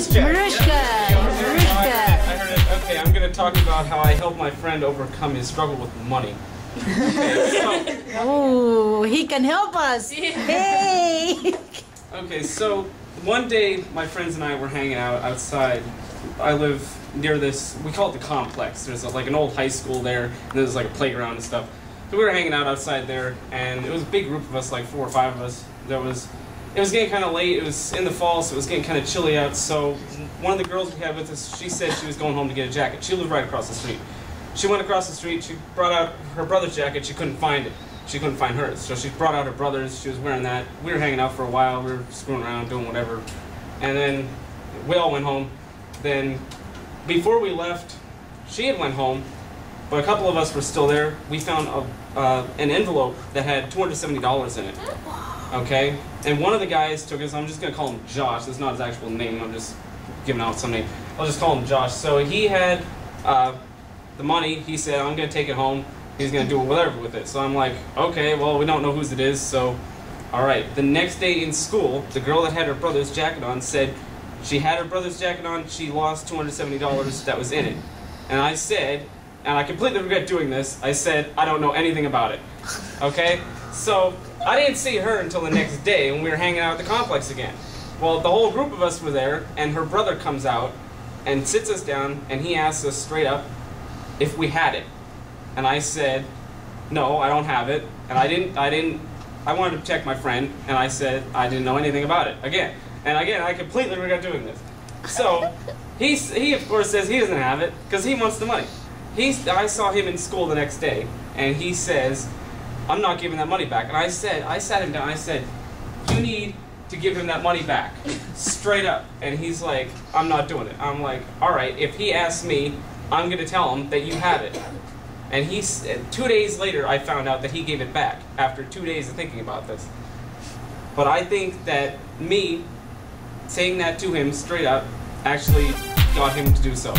Maruschak. I heard it. Okay, I'm going to talk about how I helped my friend overcome his struggle with money. Okay, Oh, he can help us. Hey. okay, so one day my friends and I were hanging out outside. I live near this, we call it the complex. There's like an old high school there, and there's like a playground and stuff. So we were hanging out outside there, and it was a big group of us, like 4 or 5 of us. It was getting kind of late. It was in the fall, so it was getting kind of chilly out. So one of the girls we had with us, she said she was going home to get a jacket. She lived right across the street. She went across the street. She brought out her brother's jacket. She couldn't find it. She couldn't find hers. So she brought out her brother's. She was wearing that. We were hanging out for a while. We were screwing around, doing whatever. And then we all went home. Then before we left, she had went home, but a couple of us were still there. We found an envelope that had $270 in it. Okay? And one of the guys took us, I'm just going to call him Josh. That's not his actual name. I'm just giving out some name. I'll just call him Josh. So he had the money. He said, I'm going to take it home. He's going to do whatever with it. So I'm like, okay, well, we don't know whose it is, so all right. The next day in school, the girl that had her brother's jacket on said she had her brother's jacket on, she lost $270 that was in it. And I said, and I completely regret doing this, I said, I don't know anything about it. Okay? So I didn't see her until the next day when we were hanging out at the complex again. Well, the whole group of us were there, and her brother comes out and sits us down, and he asks us straight up if we had it. And I said, no, I don't have it. And I wanted to protect my friend, and I said I didn't know anything about it. Again. And again, I completely regret doing this. So he of course says he doesn't have it because he wants the money. I saw him in school the next day, and he says, I'm not giving that money back. And I sat him down, I said, you need to give him that money back, straight up. And he's like, I'm not doing it. I'm like, all right, if he asks me, I'm going to tell him that you have it. And 2 days later, I found out that he gave it back after 2 days of thinking about this. But I think that me saying that to him straight up actually got him to do so.